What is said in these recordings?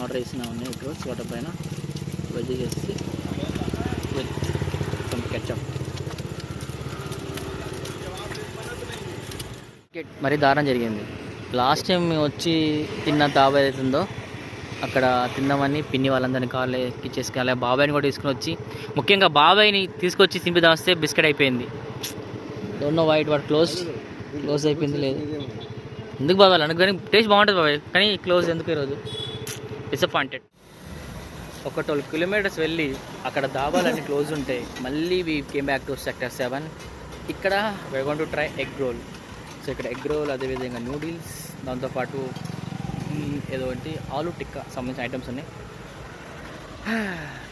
Order చేసిన ఉన్నాయి egg rolls. వాటి పైన వెజ్ చేసి విత్ సమ్ కెచప్. మరీ దారుణం జరిగింది. లాస్ట్ టైం మేము వచ్చి తిన్న ధాబా ఏదైతుందో అక్కడ తిందామని పిన్ని వాళ్ళందరినీ కార్లో ఎక్కిచ్చేసుకుని అలాగే బాబాయ్ని కూడా తీసుకుని వచ్చి, ముఖ్యంగా బాబాయ్ని తీసుకొచ్చి సింపిదాం వస్తే బిస్కెట్ అయిపోయింది. Don't know why it what close అయిపోయింది. లేదు ఎందుకు బాబాయ్ అనుకు, కానీ టేస్ట్ బాగుంటుంది బాబాయ్, కానీ క్లోజ్ ఎందుకు ఈరోజు. డిసప్పాయింటెడ్. ఒక 12 కిలోమీటర్స్ వెళ్ళి అక్కడ ధాబాలన్నీ క్లోజ్ ఉంటాయి. మళ్ళీ we came back to sector 7. ఇక్కడ we going to try egg role. So ఇక్కడ ఎగ్ రోల్, అదేవిధంగా నూడిల్స్, దాంతోపాటు ఏదో ఒకటి ఆలూ టిక్కా సంబంధించిన ఐటమ్స్ ఉన్నాయి.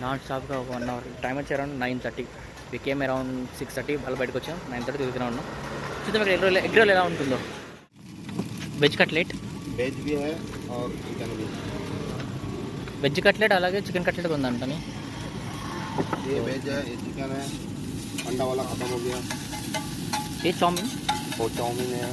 నాన్ స్టాప్గా ఒక 1 అవర్ టైం వచ్చి అరౌండ్ 9:30. వి కేమ్ అరౌండ్ 6:30 వాళ్ళు బయటకు వచ్చాం. 9:30 తిరుగుతూనే ఉన్నాం. చూద్దాం ఇక్కడ ఎగ్ రోల్ ఎలా ఉంటుందో. వెజ్ కట్లెట్, వెజ్ కట్లెట్ అలాగే చికెన్ కట్లెట్ ఉందంటని. ये चाउमीन, वो चाउमीन है.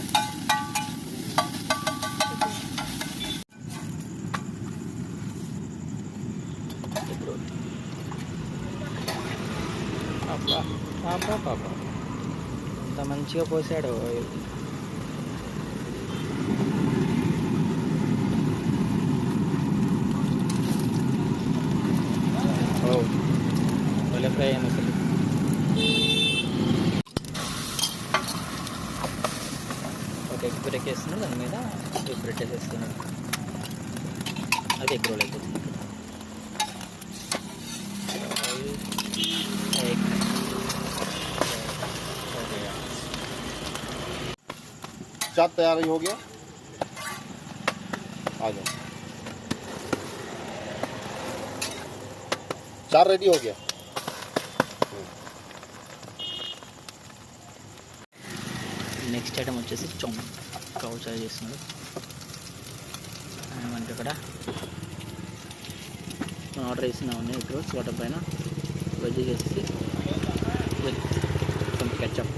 ఇంత మంచిగా పోసాడు. భలే ఫ్రై అయింది అసలు. ఒక ఎగ్ బ్రేక్ వేస్తున్నాడు, దాని మీద ఎగ్ బ్రెడ్ వేసేస్తున్నాడు. అది ఎగ్ రోల్ అయిపోతుంది. ఎగ్ चाट तैयार हो गया. आ जाओ. चाट रेडी हो गया. నెక్స్ట్ ఐటమ్ వచ్చేసి చాउमीन. కౌ చాయ్ చేస్తున్నాడు. మనకి ఇక్కడ ఆర్డర్ చేసిన ఉన్నాయి ఎగ్ రోల్స్. వాటి పైన వెజ్ చేసి విత్ సమ్ కెచప్.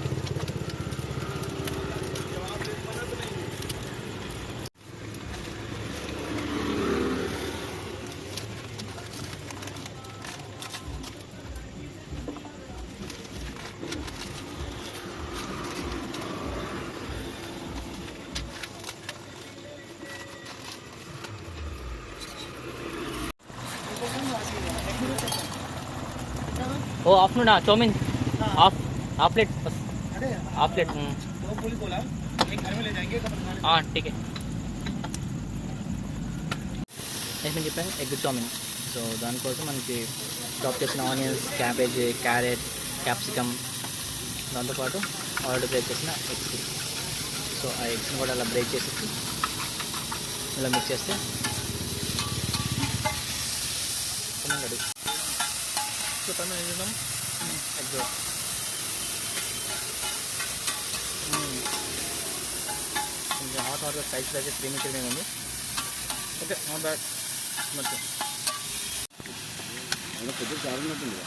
ओ आफ्टरनून चाउमीन हाफ प्लेट बस, हाफ प्लेट. हाँ ठीक है. నేను చెప్పాను ఎగ్ చాउमीन. సో దానికోసం మనకి చాప్ చేసిన ఆనియన్స్, క్యాబేజ్, క్యారెట్, క్యాప్సికమ్, దాంతోపాటు ఆల్రెడీ బ్రేక్ చేసిన ఎగ్స్. సో ఆ ఎగ్స్ని కూడా అలా బ్రేక్ చేసేసి ఇలా మిక్స్ చేస్తే రెడీ. సో పైన ఏం చేద్దాం, ఎగ్ రోల్. కొంచెం హాట్గా స్పైసీ అయితే క్రీమీ ఉంది. Okay, not bad. మంచి కొద్దిగా చాలున్నట్టుంది.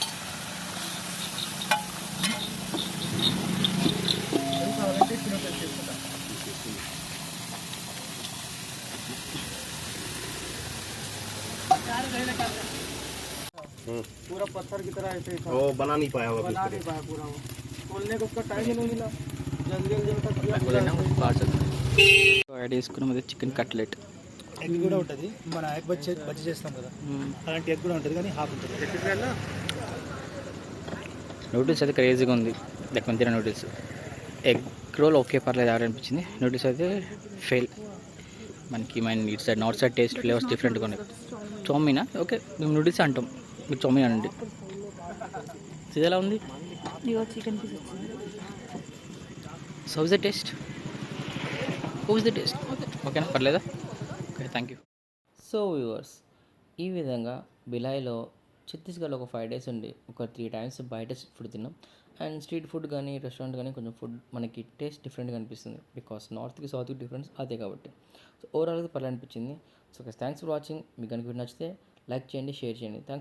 पूरा पत्थर की तरह ऐसे वो बना नहीं पाया होगा. बना नहीं पाया पूरा, वो खोलने को उसका टाइम ही नहीं मिला. जल्दी तक యాడ్ చేసుకున్నాం. Chicken cutlet. ఎగ్ కూడా ఉంటుంది, మన ఎగ్ బజ్జీ చేస్తాం కదా, అలాంటి ఎగ్ కూడా ఉంటుంది, కానీ హాఫ్ ఉంటుంది. నూడిల్స్ అయితే క్రేజీగా ఉంది. లెక్క తిన నూడిల్స్. ఎగ్ రోల్ ఓకే పర్లేదు, ఎవరు అనిపించింది. నూడిల్స్ అయితే ఫెయిల్. మనకి ఇటు side north side taste flavours డిఫరెంట్గా ఉన్నాయి. చాउमीనా ఓకే, మేము నూడిల్స్ అంటాం, మీరు చాउमीन అనండి. ఇది ఎలా ఉంది? చికెన్ పీస్ వచ్చింది. So is the taste, how is the taste? ఓకేనా, పర్లేదా? Okay, thank you. So viewers, ఈ విధంగా బిలాయిలో ఛత్తీస్గఢ్లో ఒక 5 days ఉండి ఒక 3 times బయట ఫుడ్ తిన్నాం. అండ్ స్ట్రీట్ ఫుడ్ కానీ రెస్టారెంట్ కానీ కొంచెం ఫుడ్ మనకి టేస్ట్ డిఫరెంట్గా అనిపిస్తుంది. బికాస్ నార్త్కి సౌత్కి డిఫరెన్స్ అదే కాబట్టి. సో ఓవరాల్గా పర్లేదు అనిపించింది. So thanks for watching. మీకు కనుక నచ్చితే లైక్ చేయండి, షేర్ చేయండి. థ్యాంక్స్.